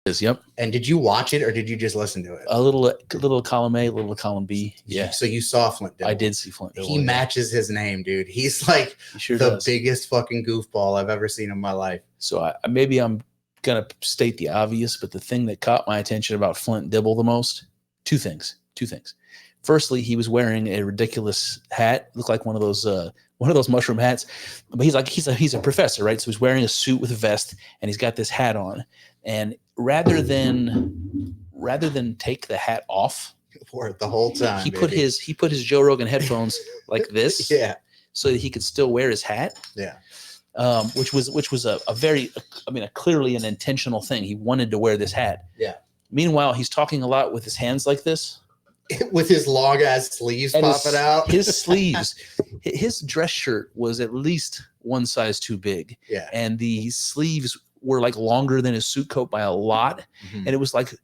is. Yep. And did you watch it or did you just listen to it? A little column A, a little column B. Yeah. So you saw Flint Dibble. I did see Flint Dibble. He matches his name, dude. He's like the biggest fucking goofball I've ever seen in my life. So maybe I'm going to state the obvious, but the thing that caught my attention about Flint Dibble the most, two things. Firstly, he was wearing a ridiculous hat, looked like one of those mushroom hats. But he's a professor, right? So he's wearing a suit with a vest, and he's got this hat on. And rather than take the hat off, for it the whole time, he put his Joe Rogan headphones like this, so that he could still wear his hat. Yeah. Which was a clearly an intentional thing. He wanted to wear this hat. Yeah. Meanwhile, he's talking a lot with his hands like this. With his long ass sleeves popping out. His sleeves, his dress shirt was at least one size too big. Yeah. And the sleeves were like longer than his suit coat by a lot. Mm-hmm. And it was like,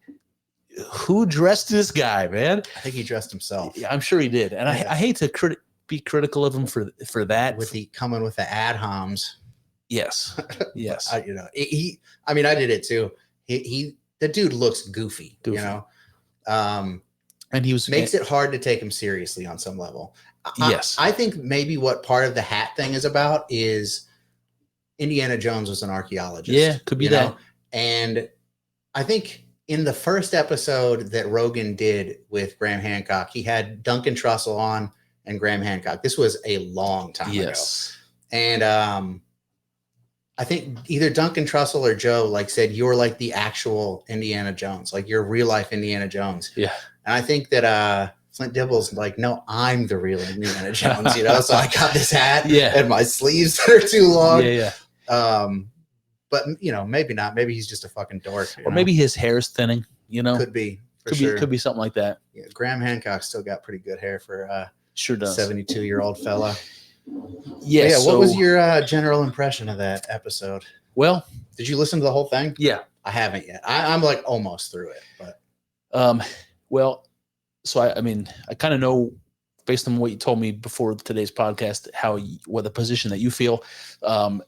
who dressed this guy, man? I think he dressed himself. Yeah, I'm sure he did. And I hate to be critical of him for that. With the coming with the ad homs. Yes. Yes. I did it too. The dude looks goofy. You know? And he makes it hard to take him seriously on some level. Yes. I think maybe what part of the hat thing is about is Indiana Jones was an archaeologist. Yeah, could be that. And I think in the first episode that Rogan did with Graham Hancock, he had Duncan Trussell on and Graham Hancock. This was a long time ago. And I think either Duncan Trussell or Joe said, you're like the actual Indiana Jones, like you're real life Indiana Jones. Yeah. And I think that Flint Dibble's like, no, I'm the real Indiana Jones, so I got this hat and my sleeves that are too long. Yeah. But maybe not. Maybe he's just a fucking dork. Or maybe his hair's thinning, Could be. Could be something like that. Yeah, Graham Hancock still got pretty good hair for sure does. 72-year-old fella. Yes. Yeah. What was your general impression of that episode? Well, did you listen to the whole thing? Yeah. I haven't yet. I'm like almost through it, but. Well, so I kind of know based on what you told me before today's podcast, what the position that you feel. I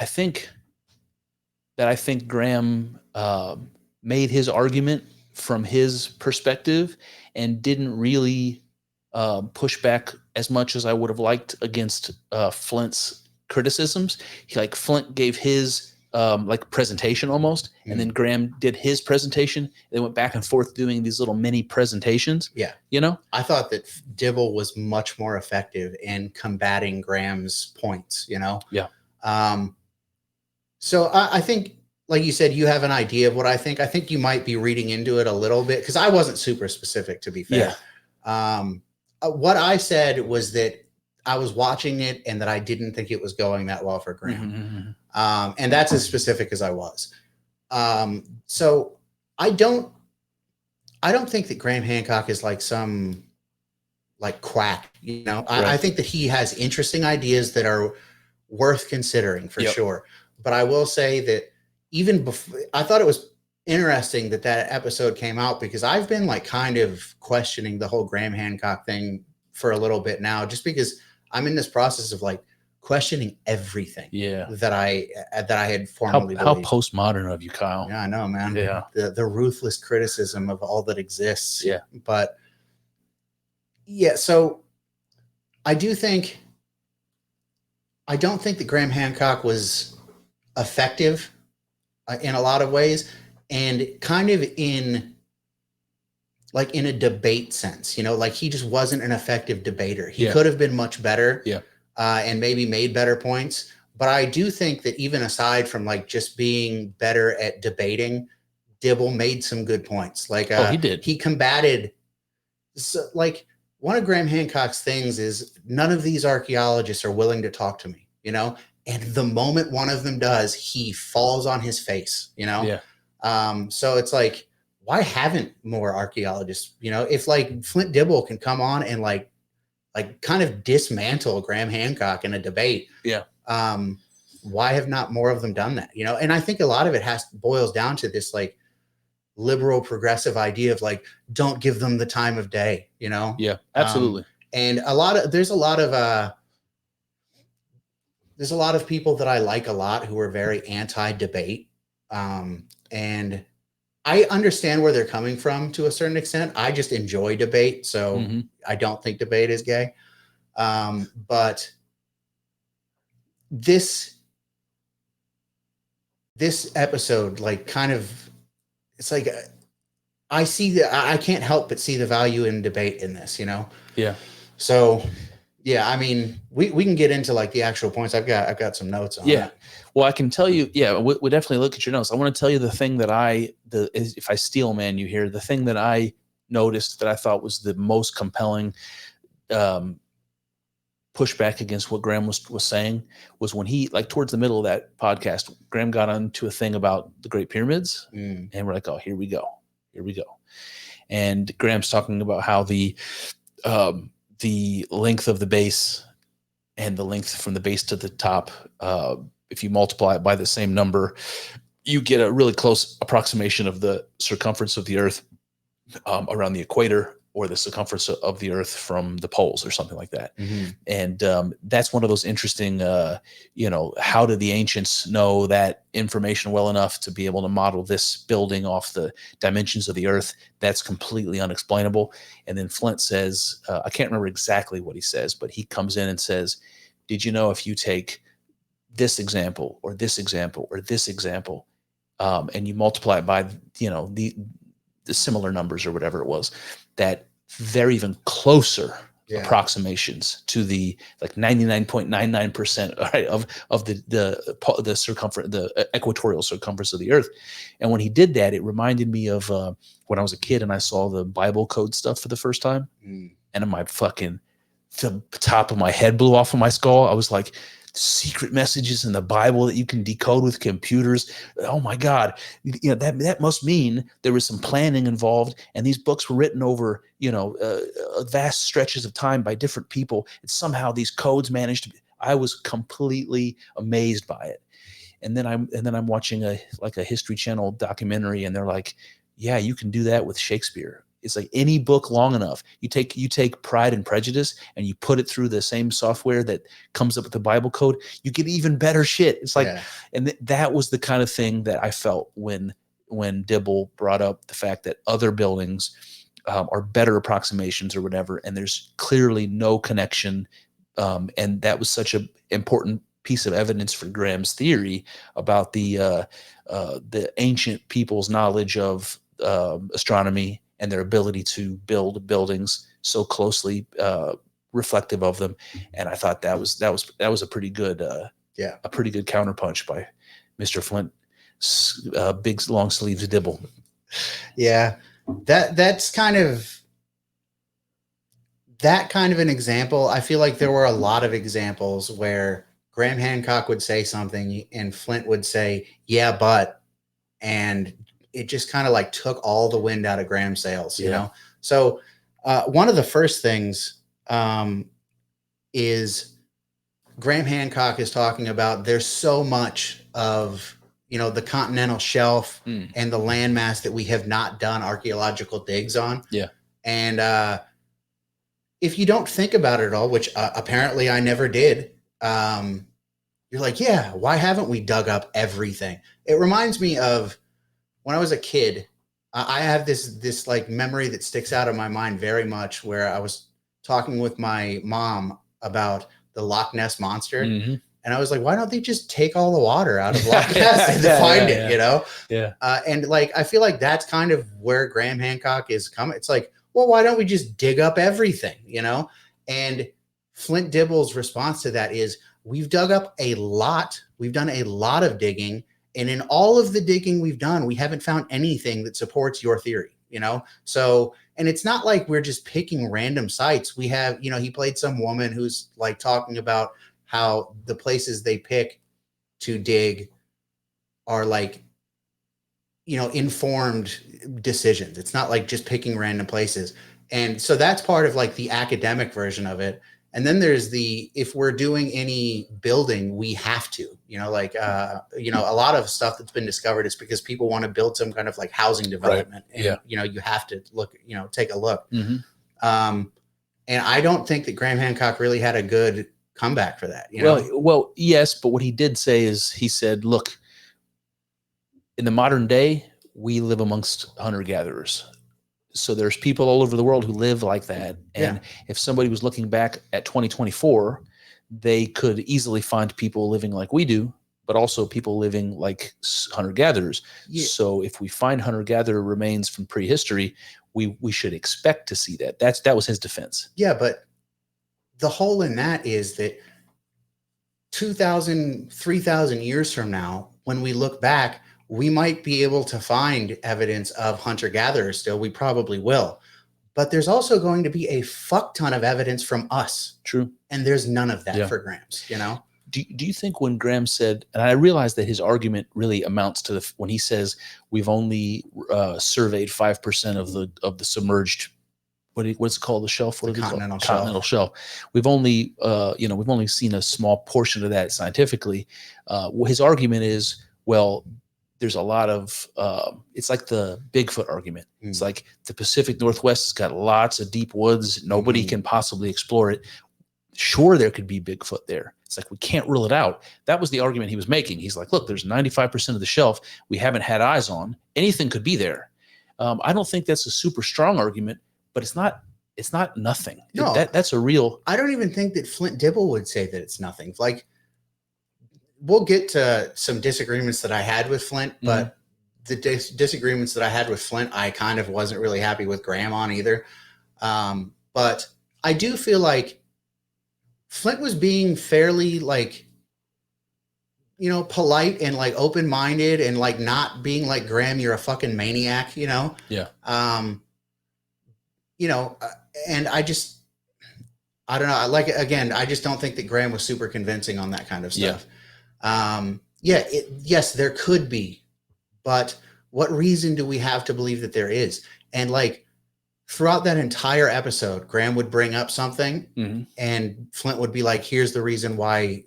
think Graham made his argument from his perspective and didn't really push back as much as I would have liked against Flint's criticisms. Flint gave his presentation almost, and then Graham did his presentation. They went back and forth doing these little mini presentations. Yeah. I thought that Dibble was much more effective in combating Graham's points, Yeah. So I think, like you said, you have an idea of what I think. I think you might be reading into it a little bit because I wasn't super specific, to be fair. Yeah. What I said was that I was watching it and that I didn't think it was going that well for Graham. Mm-hmm. And that's as specific as I was. So I don't think that Graham Hancock is like some quack, Right. I think that he has interesting ideas that are worth considering for sure. But I will say that even before, I thought it was interesting that episode came out because I've been kind of questioning the whole Graham Hancock thing for a little bit now, just because I'm in this process of questioning everything that I had formerly believed. How postmodern of you, Kyle. Yeah, I know, man. Yeah. The ruthless criticism of all that exists. Yeah. But so I don't think that Graham Hancock was effective in a lot of ways, and kind of in a debate sense, he just wasn't an effective debater. He could have been much better. Yeah. And maybe made better points. But I do think that even aside from just being better at debating, Dibble made some good points. He did. He combated. So, one of Graham Hancock's things is none of these archaeologists are willing to talk to me, And the moment one of them does, he falls on his face, Yeah. So it's why haven't more archaeologists, if Flint Dibble can come on and kind of dismantle Graham Hancock in a debate. Yeah. Why have not more of them done that? And I think a lot of it boils down to this liberal progressive idea of don't give them the time of day, Yeah, absolutely. And there's a lot of people that I like a lot who are very anti-debate. And I understand where they're coming from to a certain extent. I just enjoy debate, so I don't think debate is gay. But this episode, like, kind of, it's like I see that I can't help but see the value in debate in this, you know? Yeah. So yeah, I mean, we can get into like the actual points. I've got some notes on it. Well, I can tell you, we definitely look at your notes. I want to tell you the thing that if I steel man you here, the thing that I noticed that I thought was the most compelling pushback against what Graham was saying was when he, like, towards the middle of that podcast, Graham got onto a thing about the Great Pyramids, and we're like, oh, here we go. And Graham's talking about how the length of the base and the length from the base to the top, if you multiply it by the same number, you get a really close approximation of the circumference of the Earth around the equator, or the circumference of the Earth from the poles, or something like that. And that's one of those interesting, how did the ancients know that information well enough to be able to model this building off the dimensions of the Earth? That's completely unexplainable. And then Flint says, I can't remember exactly what he says, but he comes in and says, did you know if you take this example or this example or this example, and you multiply it by, the similar numbers or whatever it was, that they're even closer approximations to the, like, 99.99% right, of the circumference, the equatorial circumference of the Earth. And when he did that, it reminded me of when I was a kid and I saw the Bible code stuff for the first time, and the top of my head blew off of my skull. I was like, secret messages in the Bible that you can decode with computers. Oh my God. That must mean there was some planning involved, and these books were written over, vast stretches of time by different people. And somehow these codes managed to I was completely amazed by it. And then I'm watching a History Channel documentary, and they're like, yeah, you can do that with Shakespeare. It's like any book long enough. You take Pride and Prejudice and you put it through the same software that comes up with the Bible code, you get even better shit. It's like, and that was the kind of thing that I felt when Dibble brought up the fact that other buildings are better approximations or whatever, and there's clearly no connection. And that was such an important piece of evidence for Graham's theory about the ancient people's knowledge of astronomy and their ability to build buildings so closely reflective of them. And I thought that was a pretty good counterpunch by Mr. Flint, big long sleeves Dibble. Yeah, that's kind of an example. I feel like there were a lot of examples where Graham Hancock would say something and Flint would say, yeah, but, and it just kind of like took all the wind out of Graham's sails, you know? So one of the first things is Graham Hancock is talking about there's so much of, the continental shelf and the landmass that we have not done archaeological digs on. Yeah. And if you don't think about it at all, which apparently I never did, you're like, yeah, why haven't we dug up everything? It reminds me of when I was a kid. I have this like memory that sticks out of my mind very much, where I was talking with my mom about the Loch Ness Monster. Mm-hmm. And I was like, why don't they just take all the water out of Loch Ness and find it, Yeah. And like, I feel like that's kind of where Graham Hancock is coming. It's like, well, why don't we just dig up everything, And Flint Dibble's response to that is, we've dug up a lot. We've done a lot of digging. And in all of the digging we've done, we haven't found anything that supports your theory, So, and it's not like we're just picking random sites. We have, he played some woman who's like talking about how the places they pick to dig are like, informed decisions. It's not like just picking random places. And so that's part of like the academic version of it. And then there's if we're doing any building, we have to, a lot of stuff that's been discovered is because people want to build some kind of like housing development. Right. And, you have to look, take a look. Mm-hmm. And I don't think that Graham Hancock really had a good comeback for that. Well, yes. But what he did say is he said, look, in the modern day, we live amongst hunter-gatherers. So there's people all over the world who live like that. And if somebody was looking back at 2024, they could easily find people living like we do, but also people living like hunter-gatherers. Yeah. So if we find hunter-gatherer remains from prehistory, we should expect to see that. That was his defense. Yeah, but the hole in that is that 2,000, 3,000 years from now, when we look back, we might be able to find evidence of hunter-gatherers still. We probably will. But there's also going to be a fuck ton of evidence from us. True. And there's none of that for Grams, you know? Do you think when Graham said, and I realize that his argument really amounts to when he says we've only surveyed 5% of the submerged, what's it called, the shelf? What the continental shelf. We've only we've only seen a small portion of that scientifically. His argument is, well, there's a lot of it's like the Bigfoot argument. It's like the Pacific Northwest has got lots of deep woods. Nobody can possibly explore it. Sure, there could be Bigfoot there. It's like, we can't rule it out. That was the argument he was making. He's like, look, there's 95% of the shelf we haven't had eyes on. Anything could be there. I don't think that's a super strong argument, but it's not nothing. No, that's a real. I don't even think that Flint Dibble would say that it's nothing. Like, we'll get to some disagreements that I had with Flint, but the disagreements that I had with Flint, I kind of wasn't really happy with Graham on either. But I do feel like Flint was being fairly, like, polite and like open-minded and like not being like, Graham, you're a fucking maniac, Yeah. And I don't know. Again, I just don't think that Graham was super convincing on that kind of stuff. Yeah. Yes, there could be, but what reason do we have to believe that there is? And like, throughout that entire episode, Graham would bring up something and Flint would be like, here's the reason why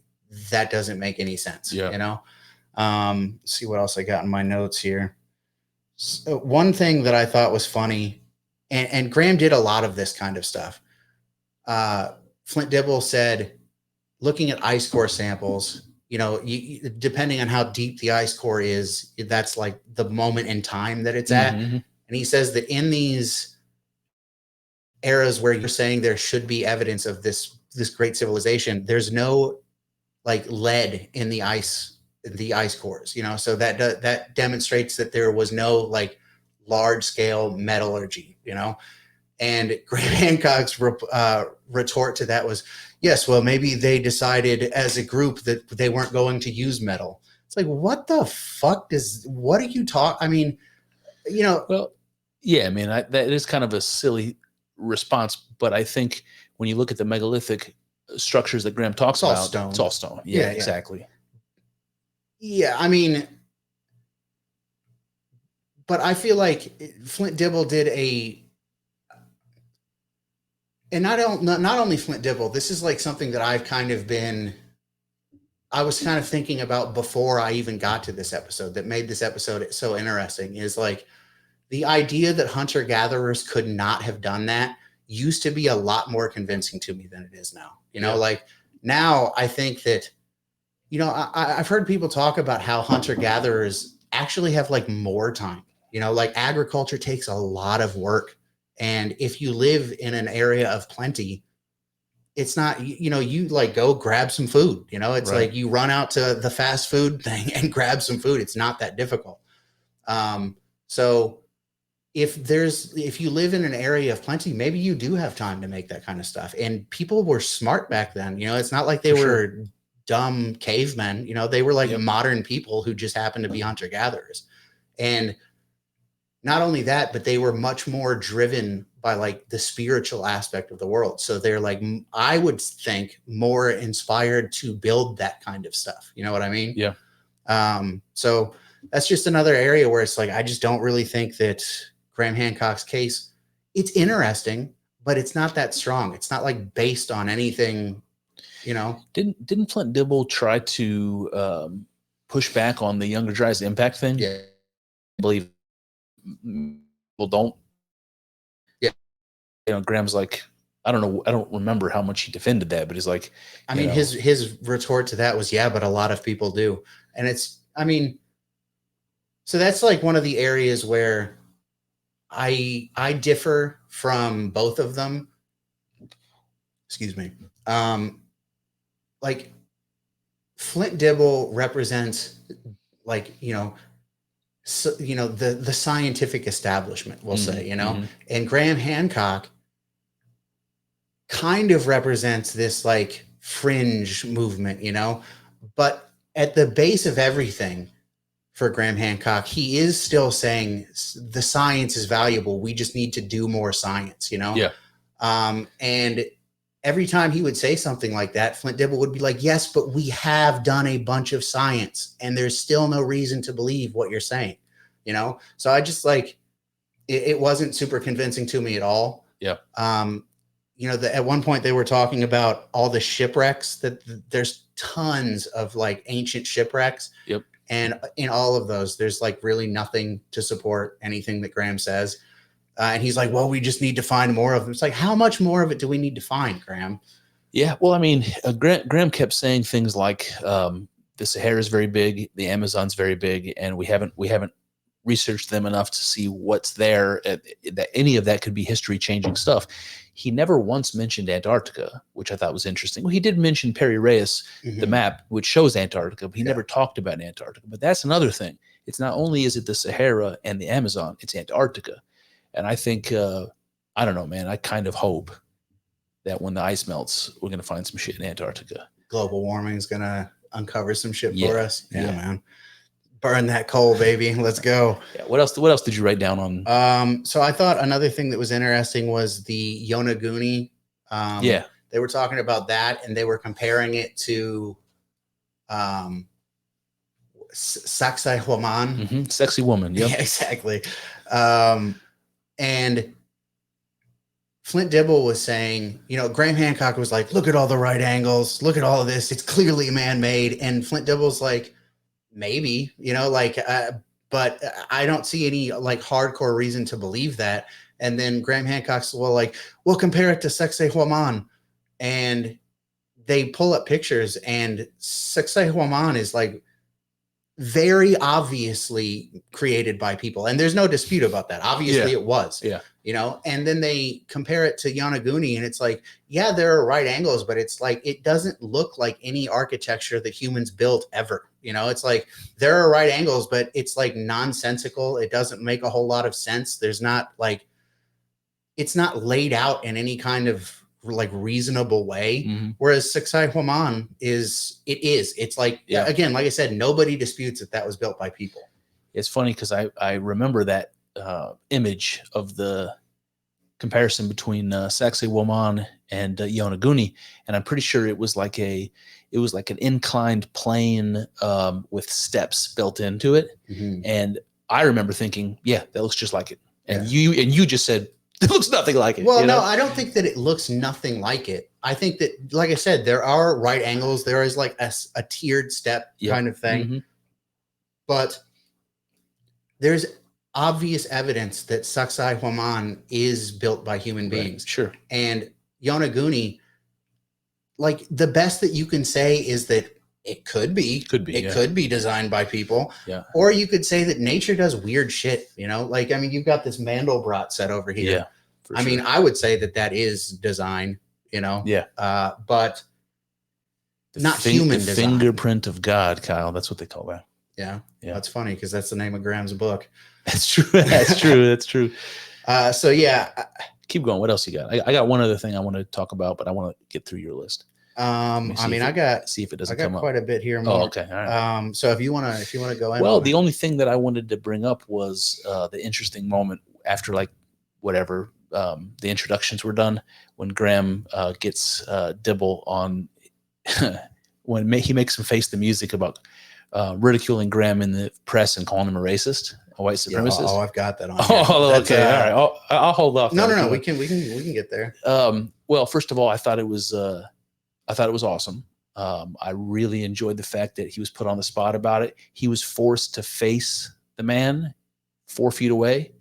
that doesn't make any sense. Let's see what else I got in my notes here. So one thing that I thought was funny, and Graham did a lot of this kind of stuff. Flint Dibble said, looking at ice core samples, depending on how deep the ice core is, that's like the moment in time that it's at. And he says that in these eras where you're saying there should be evidence of this great civilization, there's no like lead in the ice cores, so that demonstrates that there was no like large scale metallurgy, and Graham Hancock's retort to that was, yes, well, maybe they decided as a group that they weren't going to use metal. It's like, what the fuck what are you talking? I mean, well, yeah, I mean, that is kind of a silly response, but I think when you look at the megalithic structures that Graham talks about, it's all stone. Yeah, exactly. Yeah, I mean, but I feel like Flint Dibble did and not only Flint Dibble, this is like something that I was kind of thinking about before I even got to this episode that made this episode so interesting, is like, the idea that hunter-gatherers could not have done that used to be a lot more convincing to me than it is now. Like, now I think that, I've heard people talk about how hunter-gatherers actually have like more time. Like, agriculture takes a lot of work. And if you live in an area of plenty, it's not, you like go grab some food, it's right. Like you run out to the fast food thing and grab some food. It's not that difficult. So if you live in an area of plenty, maybe you do have time to make that kind of stuff. And people were smart back then. It's not like they were dumb cavemen. They were like modern people who just happened to be hunter-gatherers. And not only that, but they were much more driven by like the spiritual aspect of the world. So they're like, I would think, more inspired to build that kind of stuff. You know what I mean? Yeah. So that's just another area where it's like, I just don't really think that Graham Hancock's case, it's interesting, but it's not that strong. It's not like based on anything, Didn't Flint Dibble try to push back on the younger dry's impact thing? Yeah. I believe people don't. Yeah. Graham's like, I don't know. I don't remember how much he defended that, but he's like, I mean, his retort to that was, yeah, but a lot of people do. And it's, I mean, So that's like one of the areas where I differ from both of them. Excuse me. Like Flint Dibble represents, like, so, the scientific establishment, we'll say, and Graham Hancock kind of represents this like fringe movement, but at the base of everything for Graham Hancock, he is still saying the science is valuable. We just need to do more science, Yeah. And every time he would say something like that, Flint Dibble would be like, yes, but we have done a bunch of science and there's still no reason to believe what you're saying, So I just like, it wasn't super convincing to me at all. Yeah. At one point they were talking about all the shipwrecks, that there's tons of like ancient shipwrecks. Yep. And in all of those, there's like really nothing to support anything that Graham says. And he's like, well, we just need to find more of them. It's like, how much more of it do we need to find, Graham? Yeah. Well, I mean, Graham kept saying things like the Sahara is very big, the Amazon's very big, and we haven't researched them enough to see what's there. That any of that could be history changing stuff. He never once mentioned Antarctica, which I thought was interesting. Well, he did mention Peri Reyes, the map, which shows Antarctica, but he never talked about Antarctica. But that's another thing. It's not only is it the Sahara and the Amazon, it's Antarctica. And I think, I don't know, man, I kind of hope that when the ice melts, we're going to find some shit in Antarctica. Global warming is going to uncover some shit for us. Yeah, man. Burn that coal, baby. Let's go. Yeah. What else did you write down on? So I thought another thing that was interesting was the Yonaguni. They were talking about that, and they were comparing it to Sacsayhuaman. Sexy woman. Yep. Yeah, exactly. And Flint Dibble was saying, Graham Hancock was like, look at all the right angles. Look at all of this. It's clearly man-made. And Flint Dibble's like, maybe, but I don't see any like hardcore reason to believe that. And then Graham Hancock's we'll compare it to Sacsayhuaman. And they pull up pictures, and Sacsayhuaman is like very obviously created by people, and there's no dispute about that. Obviously it was, and then they compare it to Yonaguni, and it's like, yeah, there are right angles, but it's like, it doesn't look like any architecture that humans built ever. It's like, there are right angles, but it's like nonsensical. It doesn't make a whole lot of sense. There's not like, it's not laid out in any kind of like reasonable way. Whereas Sacsayhuaman it's like, again, like I said, nobody disputes that was built by people. It's funny because I remember that image of the comparison between Sacsayhuaman and Yonaguni, and I'm pretty sure it was like an inclined plane with steps built into it. And I remember thinking, yeah, that looks just like it. And you just said, it looks nothing like it. Well, no, I don't think that it looks nothing like it. I think that, like I said, there are right angles. There is like a tiered step kind of thing. But there's obvious evidence that Sacsayhuaman is built by human beings. Right, sure. And Yonaguni, like, the best that you can say is that it could be designed by people. Yeah. Or you could say that nature does weird shit, like, I mean, you've got this Mandelbrot set over here. Yeah. I mean, I would say that is design, Yeah. But not human design. Fingerprint of God, Kyle. That's what they call that. Yeah. That's funny because that's the name of Graham's book. That's true. That's true. That's true. So yeah. Keep going. What else you got? I got one other thing I want to talk about, but I want to get through your list. I mean, see if it doesn't come up. Quite a bit here more. Oh, okay. All right. So if you want to go in. Well, the only thing that I wanted to bring up was the interesting moment after the introductions were done, when Graham gets Dibble on when he makes him face the music about ridiculing Graham in the press and calling him a racist, a white supremacist. Oh, I've got that on. Oh, okay. All right. I'll hold off. No. We can get there. Well, first of all, I thought it was awesome. I really enjoyed the fact that he was put on the spot about it. He was forced to face the man 4 feet away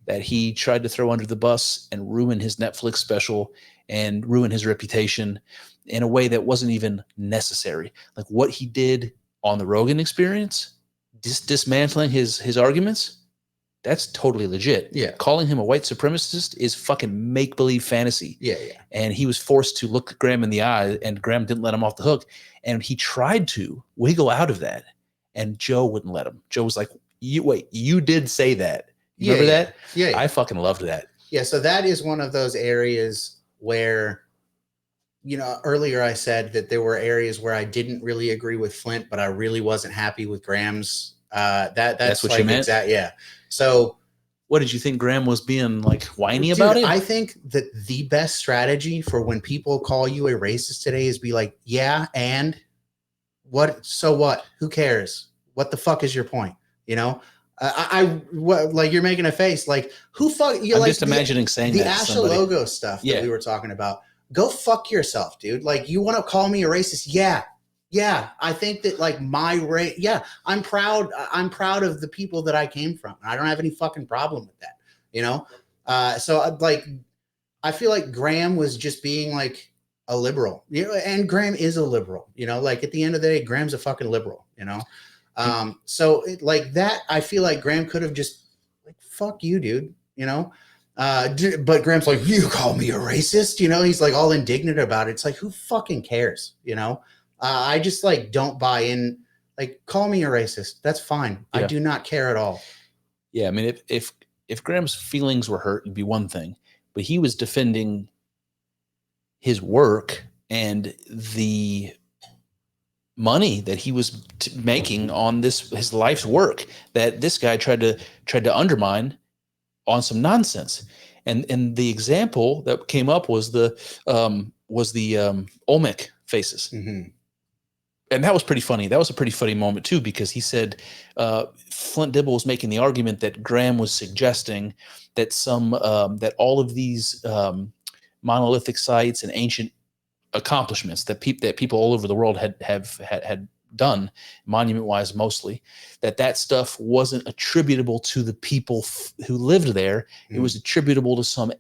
that he tried to throw under the bus and ruin his Netflix special and ruin his reputation in a way that wasn't even necessary. Like what he did on the Rogan Experience, dismantling his arguments, that's totally legit. Yeah. Calling him a white supremacist is fucking make-believe fantasy. Yeah. And he was forced to look Graham in the eye, and Graham didn't let him off the hook. And he tried to wiggle out of that, and Joe wouldn't let him. Joe was like, you did say that. You remember that? Yeah. I fucking loved that. Yeah, so that is one of those areas where, earlier I said that there were areas where I didn't really agree with Flint, but I really wasn't happy with Graham's. That's what like you meant? Yeah. So what did you think Graham was being like whiny about it? I think that the best strategy for when people call you a racist today is be like, yeah, and what? So what? Who cares? What the fuck is your point? Like you're making a face like who fuck you. I'm like just imagining saying the that Asha logo stuff that we were talking about. Go fuck yourself, dude. Like you want to call me a racist? Yeah. I think that like my race. Yeah, I'm proud. I'm proud of the people that I came from. I don't have any fucking problem with that. So like, I feel like Graham was just being like a liberal. And Graham is a liberal. Like at the end of the day, Graham's a fucking liberal. So like that, I feel like Graham could have just like, fuck you, dude, but Graham's like, you call me a racist, he's like all indignant about it. It's like, who fucking cares? I just like, don't buy in, like, call me a racist. That's fine. Yeah. I do not care at all. Yeah. I mean, if Graham's feelings were hurt, it'd be one thing, but he was defending his work and the money that he was making on his life's work that this guy tried to undermine on some nonsense. And the example that came up was the Olmec faces. Mm-hmm. And that was pretty funny. That was a pretty funny moment too, because he said Flint Dibble was making the argument that Graham was suggesting that that all of these monolithic sites and ancient accomplishments that people all over the world had done, monument-wise mostly, that stuff wasn't attributable to the people who lived there. Mm. It was attributable to some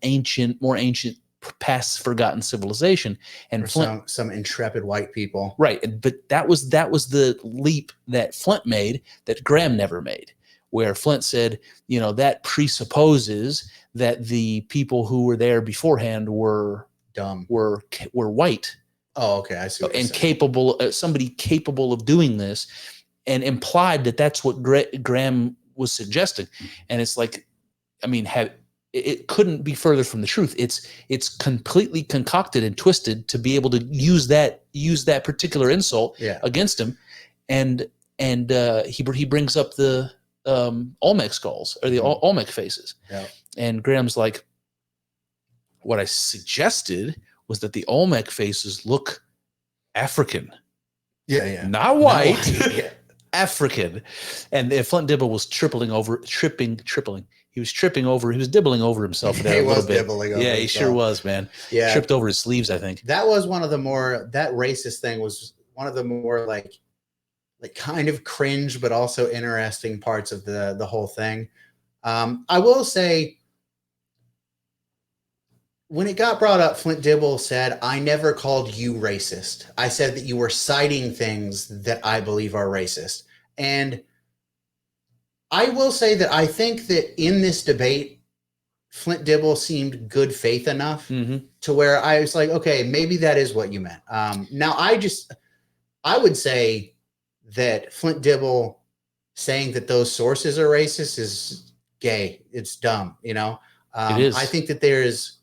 more ancient, past forgotten civilization. And or Flint, some intrepid white people. Right. But that was the leap that Flint made that Graham never made, where Flint said, that presupposes that the people who were there beforehand were dumb, were white. Oh, okay. I see. And capable, somebody capable of doing this, and implied that that's what Graham was suggesting. And it's like, I mean, it couldn't be further from the truth. It's completely concocted and twisted to be able to use that particular insult against him. And he brings up the Olmec skulls or the Olmec faces. Yeah. And Graham's like, what I suggested was that the Olmec faces look African. Yeah. Not white. Yeah. African. And Flint Dibble was tripping over. He was dibbling over himself there a little bit. Yeah, he sure was, man. Yeah. Tripped over his sleeves, I think. That was one of the more, that racist thing was one of the more like kind of cringe, but also interesting parts of the whole thing. I will say, when it got brought up, Flint Dibble said, I never called you racist. I said that you were citing things that I believe are racist. And I will say that I think that in this debate, Flint Dibble seemed good faith enough to where I was like, okay, maybe that is what you meant. Now, I would say that Flint Dibble saying that those sources are racist is gay. It's dumb, It is. I think that there's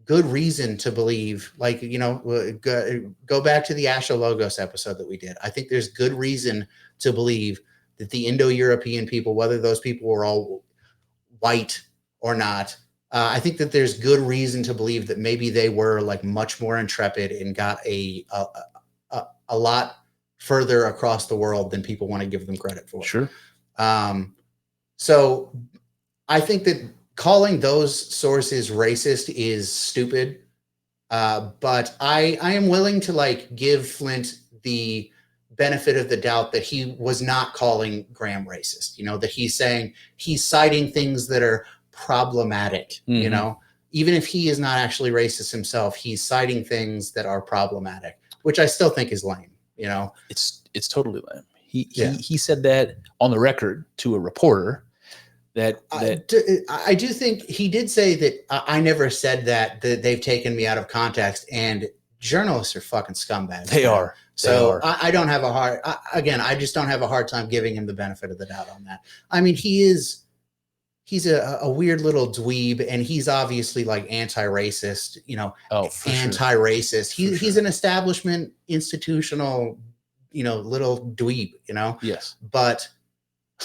good reason to believe, like, go back to the Asha Logos episode that we did. I think there's good reason to believe that the Indo-European people, whether those people were all white or not, I think that there's good reason to believe that maybe they were like much more intrepid and got a lot further across the world than people want to give them credit for. Sure. So I think that calling those sources racist is stupid. But I am willing to like give Flint the benefit of the doubt that he was not calling Graham racist, that he's saying he's citing things that are problematic, even if he is not actually racist himself, he's citing things that are problematic, which I still think is lame, It's totally lame. He said that on the record to a reporter. I do think he did say that I never said that they've taken me out of context, and journalists are fucking scumbags. They are. So I don't have a hard, I just don't have a hard time giving him the benefit of the doubt on that. I mean, he's a weird little dweeb, and he's obviously like anti-racist, anti-racist. Sure. He's an establishment, institutional, little dweeb, Yes. But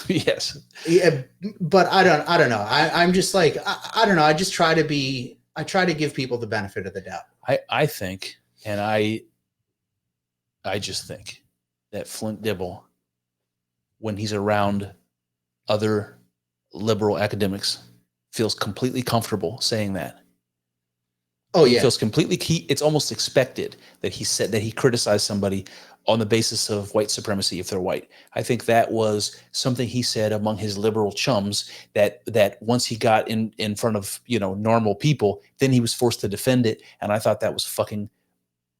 yes. Yeah, but I don't know. I'm just like, I don't know. I try to give people the benefit of the doubt. I think, and I just think that Flint Dibble, when he's around other liberal academics, feels completely comfortable saying that. Oh yeah. He feels completely, it's almost expected that he criticized somebody on the basis of white supremacy if they're white. I think that was something he said among his liberal chums that once he got in front of, normal people, then he was forced to defend it. And I thought that was fucking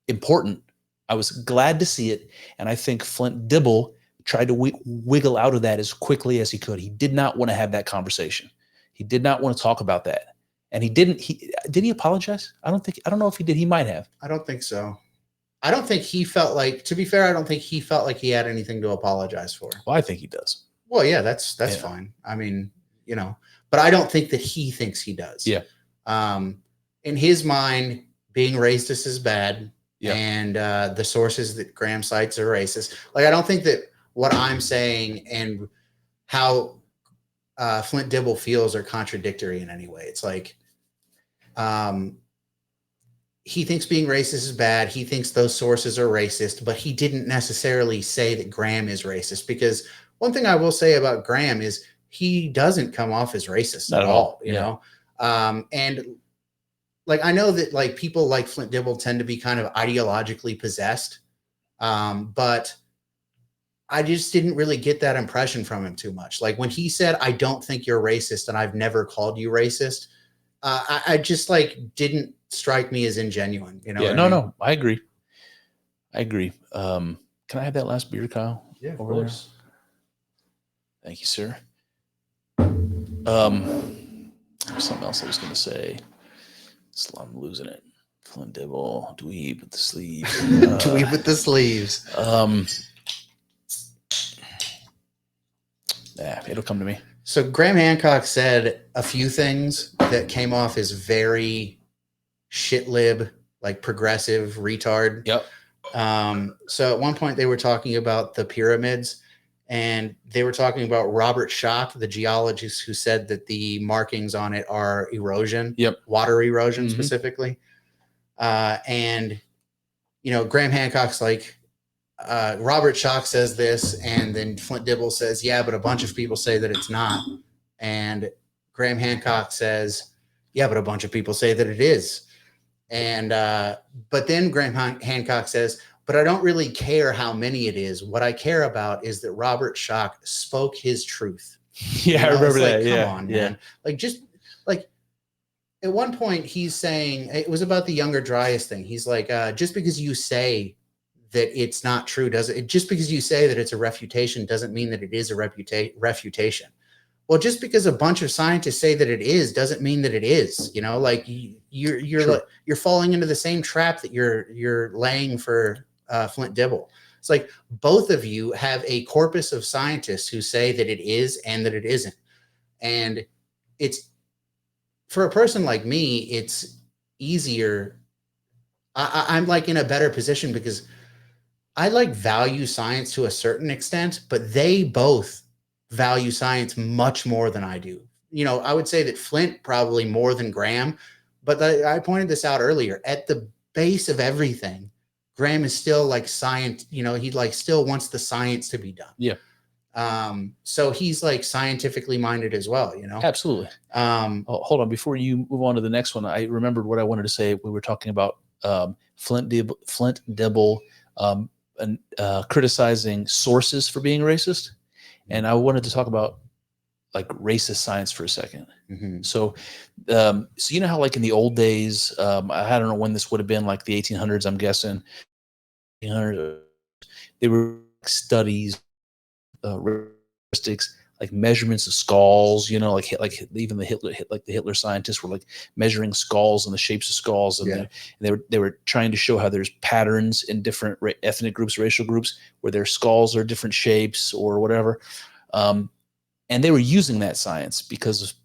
important. I was glad to see it. And I think Flint Dibble tried to wiggle out of that as quickly as he could. He did not want to have that conversation. He did not want to talk about that. And he didn't, did he apologize? I don't know if he did. He might have. I don't think so. I don't think he felt like, to be fair, I don't think he felt like he had anything to apologize for. Well, I think he does. Well, yeah, that's fine. I mean, but I don't think that he thinks he does. Yeah. In his mind, being racist is bad. Yeah. And the sources that Graham cites are racist. Like, I don't think that what I'm saying and how Flint Dibble feels are contradictory in any way. It's like, he thinks being racist is bad. He thinks those sources are racist, but he didn't necessarily say that Graham is racist, because one thing I will say about Graham is he doesn't come off as racist at all, you know? And like, I know that like people like Flint Dibble tend to be kind of ideologically possessed. But I just didn't really get that impression from him too much. Like when he said, I don't think you're racist and I've never called you racist. I just like didn't strike me as ingenuine, Yeah, no, I agree. Can I have that last beer, Kyle? Yeah, of over course. There? Thank you, sir. Something else I was going to say. I'm losing it. Flint Dibble, dweeb with the sleeve. Dweeb with the sleeves. Yeah, it'll come to me. So Graham Hancock said a few things that came off as very shit-lib, like progressive retard. Yep. So at one point they were talking about the pyramids, and they were talking about Robert Schoch, the geologist who said that the markings on it are erosion. Yep. Water erosion specifically. And, Graham Hancock's like, Robert Schoch says this, and then Flint Dibble says, yeah, but a bunch of people say that it's not. And Graham Hancock says, yeah, but a bunch of people say that it is. And but then Graham Hancock says, but I don't really care how many it is. What I care about is that Robert Schoch spoke his truth. Yeah, I remember that. Like, yeah, come on, man. Like, just like at one point he's saying, it was about the Younger Dryas thing. He's like, just because you say that it's not true, just because you say that it's a refutation doesn't mean that it is a refutation. Well, just because a bunch of scientists say that it is doesn't mean that it is. Like you're falling into the same trap that you're laying for Flint Dibble. It's like both of you have a corpus of scientists who say that it is and that it isn't. And it's, for a person like me, it's easier. I'm like in a better position because I like value science to a certain extent, but they both value science much more than I do. I would say that Flint probably more than Graham, but I pointed this out earlier. At the base of everything, Graham is still like science, he like still wants the science to be done. Yeah. So he's like scientifically minded as well, Absolutely. Hold on. Before you move on to the next one, I remembered what I wanted to say. We were talking about Flint Dibble criticizing sources for being racist. And I wanted to talk about like racist science for a second. Mm-hmm. So you know how like in the old days, I don't know when this would have been, like the 1800s, I'm guessing, 1800s, they were studies characteristics, like measurements of skulls, you know, like even the Hitler scientists were like measuring skulls and the shapes of skulls, and they were trying to show how there's patterns in different ethnic groups, racial groups, where their skulls are different shapes or whatever, and they were using that science because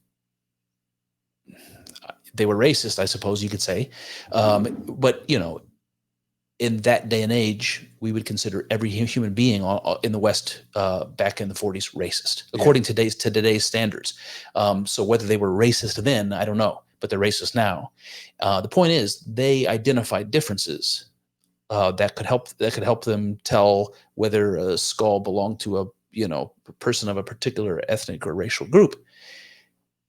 they were racist, I suppose you could say, but you know, in that day and age, we would consider every human being in the West back in the 40s racist, according to today's standards. So whether they were racist then, I don't know, but they're racist now. The point is, they identified differences that could help them tell whether a skull belonged to a person of a particular ethnic or racial group.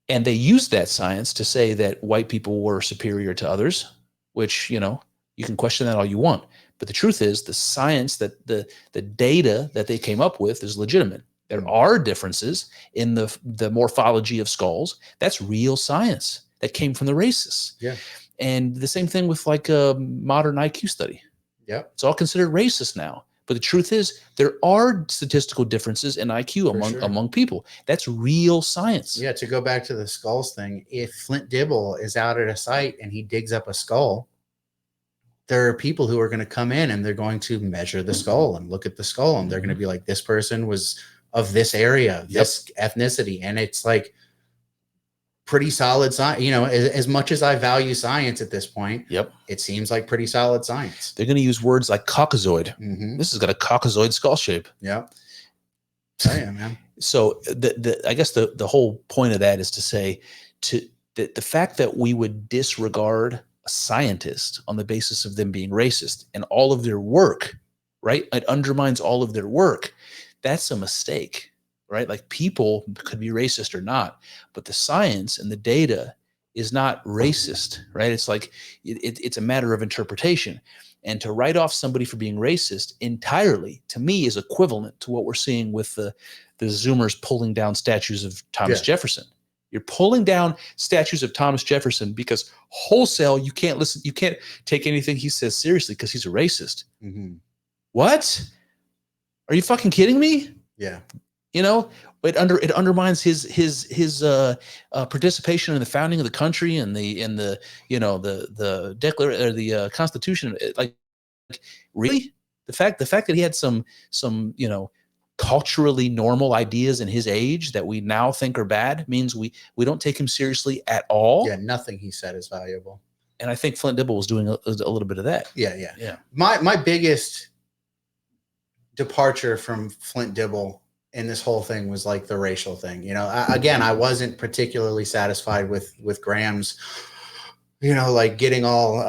And they used that science to say that white people were superior to others, which, you know, you can question that all you want. But the truth is, the science, that the data that they came up with is legitimate. There are differences in the morphology of skulls. That's real science that came from the racists. Yeah. And the same thing with like a modern IQ study. Yeah. It's all considered racist now. But the truth is, there are statistical differences in IQ among people. That's real science. Yeah, to go back to the skulls thing, if Flint Dibble is out at a site and he digs up a skull, there are people who are going to come in and they're going to measure the skull and look at the skull, and they're going to be like, this person was of this area, this ethnicity. And it's like pretty solid science. You know, as much as I value science at this point, it seems like pretty solid science. They're going to use words like Caucasoid. This has got a Caucasoid skull shape. Yeah. Oh, yeah, man. So I guess the whole point of that is to say the fact that we would disregard a scientist on the basis of them being racist and all of their work, right? It undermines all of their work. That's a mistake, right? Like, people could be racist or not, but the science and the data is not racist, right? It's like, it's a matter of interpretation. And to write off somebody for being racist entirely, to me, is equivalent to what we're seeing with the Zoomers pulling down statues of Thomas Jefferson. You're pulling down statues of Thomas Jefferson because wholesale, you can't take anything he says seriously because he's a racist. What? Are you fucking kidding me? Yeah. You know, it undermines his participation in the founding of the country and the Declaration or the Constitution. Like, really, the fact that he had some culturally normal ideas in his age that we now think are bad means we don't take him seriously at all. Yeah, nothing he said is valuable. And I think Flint Dibble was doing a little bit of that. Yeah. My biggest departure from Flint Dibble in this whole thing was like the racial thing. You know, I wasn't particularly satisfied with Graham's, like getting all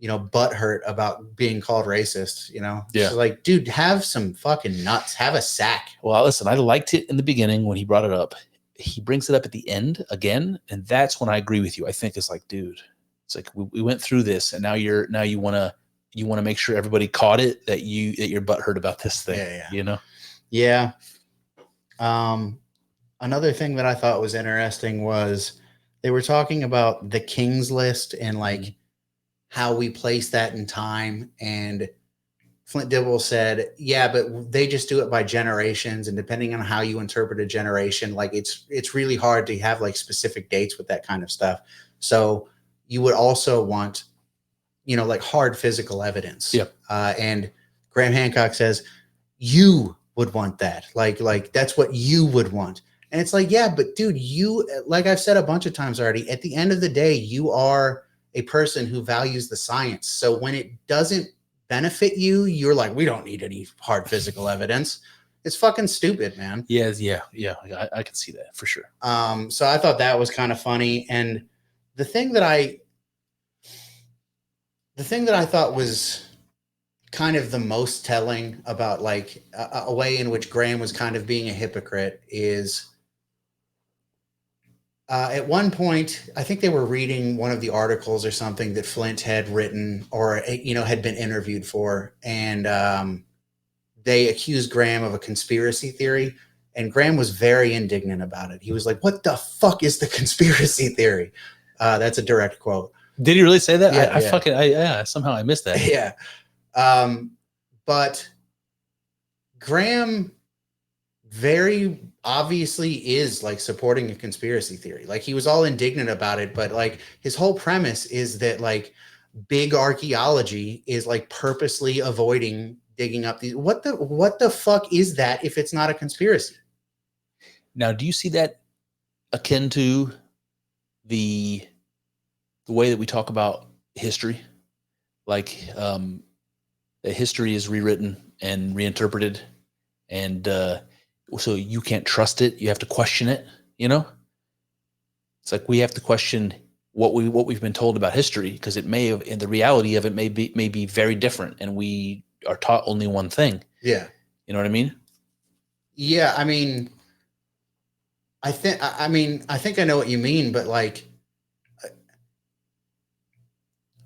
butthurt about being called racist, So like, dude, have some fucking nuts, have a sack. Well, listen, I liked it in the beginning when he brought it up. He brings it up at the end again, and that's when I agree with you. I think it's like, dude, it's like we went through this, and now you want to make sure everybody caught it, that you're butthurt about this thing. Yeah. Another thing that I thought was interesting was they were talking about the King's List and like how we place that in time. And Flint Dibble said, yeah, but they just do it by generations. And depending on how you interpret a generation, like it's really hard to have like specific dates with that kind of stuff. So you would also want, like hard physical evidence. And Graham Hancock says, you would want that. Like that's what you would want. And it's like, yeah, but dude, you, like I've said a bunch of times already, at the end of the day, you are a person who values the science. So when it doesn't benefit you, you're like, we don't need any hard physical evidence. It's fucking stupid, man. Yeah. I can see that for sure. So I thought that was kind of funny. And the thing that I thought was kind of the most telling about like a way in which Graham was kind of being a hypocrite is at one point, I think they were reading one of the articles or something that Flint had written or, had been interviewed for. And they accused Graham of a conspiracy theory. And Graham was very indignant about it. He was like, what the fuck is the conspiracy theory? That's a direct quote. Did he really say that? Yeah, somehow I missed that. Yeah. But Graham very obviously is like supporting a conspiracy theory. Like he was all indignant about it, but like his whole premise is that like big archaeology is like purposely avoiding digging up these. What the fuck is that if it's not a conspiracy? Now, do you see that akin to the way that we talk about history? Like, the history is rewritten and reinterpreted, and so you can't trust it. You have to question it. You know, it's like we have to question what we've been told about history, because it may have, and the reality of it may be very different, and we are taught only one thing. Yeah. You know what I mean? Yeah, I mean, I think I know what you mean, but like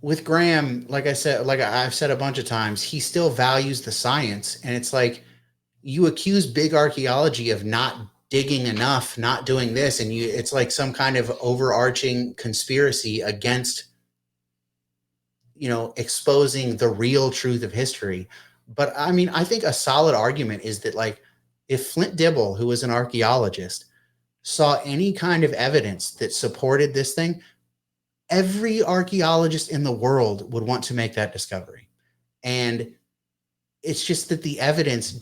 with Graham, like I said, like I've said a bunch of times, he still values the science, and it's like you accuse big archaeology of not digging enough, not doing this, and it's like some kind of overarching conspiracy against, you know, exposing the real truth of history. But I mean, I think a solid argument is that like if Flint Dibble, who was an archaeologist, saw any kind of evidence that supported this thing, every archaeologist in the world would want to make that discovery. And it's just that the evidence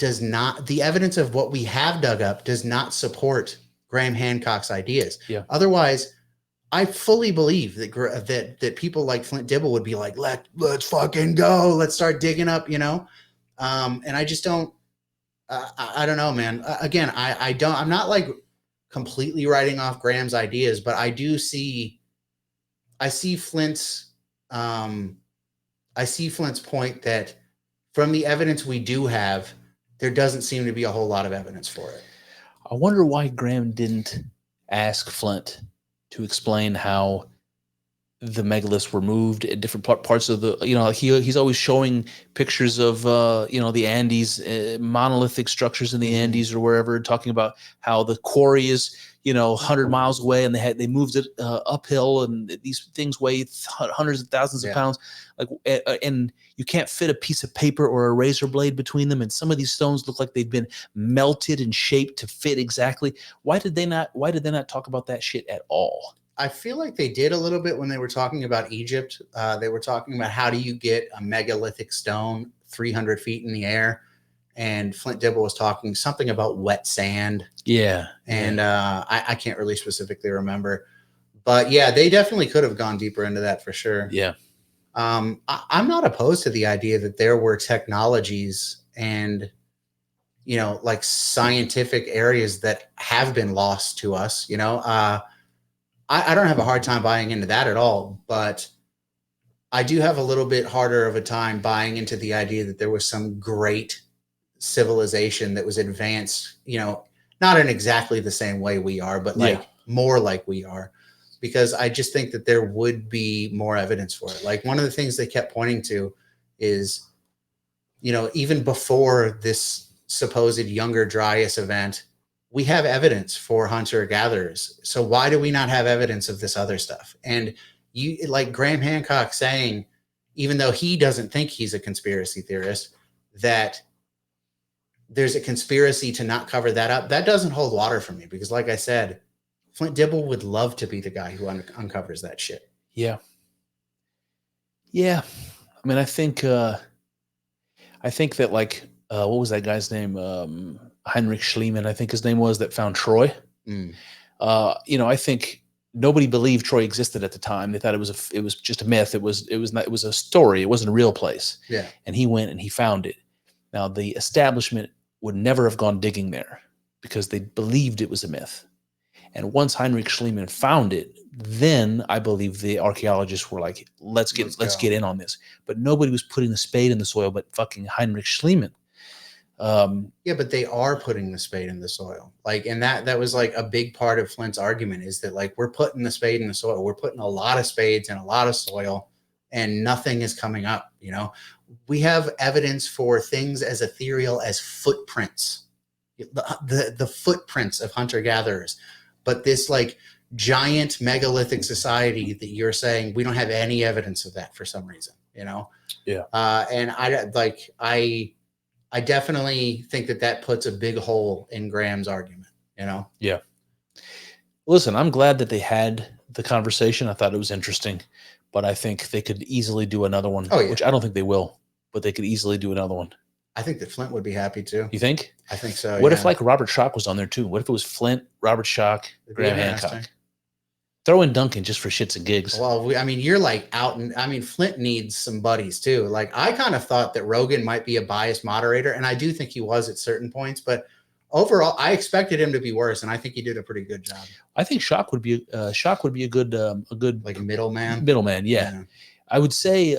of what we have dug up does not support Graham Hancock's ideas. Yeah. Otherwise, I fully believe that people like Flint Dibble would be like, let's fucking go. Let's start digging up, you know? And I just don't, I don't know, man. Again, I'm not like completely writing off Graham's ideas, but I see Flint's point that from the evidence we do have, there doesn't seem to be a whole lot of evidence for it. I wonder why Graham didn't ask Flint to explain how the megaliths were moved at different parts of the, you know, he's always showing pictures of, you know, the Andes, monolithic structures in the Andes or wherever, talking about how the quarry is, you know, 100 miles away, and they moved it uphill, and these things weigh hundreds of thousands of pounds, like, and you can't fit a piece of paper or a razor blade between them, and some of these stones look like they've been melted and shaped to fit exactly. Why did they not talk about that shit at all? I feel like they did a little bit when they were talking about Egypt. They were talking about how do you get a megalithic stone 300 feet in the air, and Flint Dibble was talking something about wet sand. Yeah. And I can't really specifically remember. But yeah, they definitely could have gone deeper into that for sure. Yeah. I'm not opposed to the idea that there were technologies and, you know, like scientific areas that have been lost to us, you know. I don't have a hard time buying into that at all, but I do have a little bit harder of a time buying into the idea that there was some great civilization that was advanced, you know, not in exactly the same way we are, but like more like we are, because I just think that there would be more evidence for it. Like one of the things they kept pointing to is, you know, even before this supposed Younger Dryas event, we have evidence for hunter-gatherers. So why do we not have evidence of this other stuff? And you, like Graham Hancock saying, even though he doesn't think he's a conspiracy theorist, that there's a conspiracy to not cover that up, that doesn't hold water for me, because like I said, Flint Dibble would love to be the guy who uncovers that shit. Yeah. Yeah. I mean, I think that like, what was that guy's name? Heinrich Schliemann, I think his name was, that found Troy. You know, I think nobody believed Troy existed at the time. They thought it was just a myth. It was a story. It wasn't a real place. Yeah. And he went and he found it. Now the establishment would never have gone digging there because they believed it was a myth. And once Heinrich Schliemann found it, then I believe the archaeologists were like, let's get in on this. But nobody was putting the spade in the soil but fucking Heinrich Schliemann. Yeah, but they are putting the spade in the soil. Like, and that was like a big part of Flint's argument, is that like, we're putting the spade in the soil. We're putting a lot of spades in a lot of soil, and nothing is coming up. You know, we have evidence for things as ethereal as footprints, the footprints of hunter-gatherers. But this like giant megalithic society that you're saying, we don't have any evidence of that for some reason, you know? Yeah. And I definitely think that puts a big hole in Graham's argument, you know? Yeah. Listen, I'm glad that they had the conversation. I thought it was interesting, but I think they could easily do another one, Oh, yeah. which I don't think they will, but they could easily do another one. I think that Flint would be happy too. You think? I think so. What yeah. if like Robert Schock was on there too? What if it was Flint, Robert Schock, It'd be Graham interesting. Hancock? Throw in Duncan just for shits and gigs. Well, I mean, you're like out, and I mean, Flint needs some buddies too. Like, I kind of thought that Rogan might be a biased moderator, and I do think he was at certain points, but overall, I expected him to be worse, and I think he did a pretty good job. I think Schock would be a good Like middleman. Middleman, yeah. I would say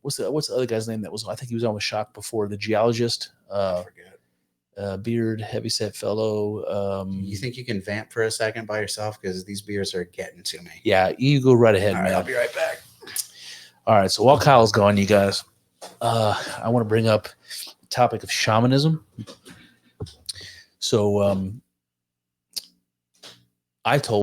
what's the other guy's name that was? I think he was on with Schock before, the geologist. I forget. Beard, heavyset fellow. You think you can vamp for a second by yourself? Because these beers are getting to me. Yeah, you go right ahead, All right, man. I'll be right back. All right, so while Kyle's gone, you guys, I want to bring up the topic of shamanism. So I told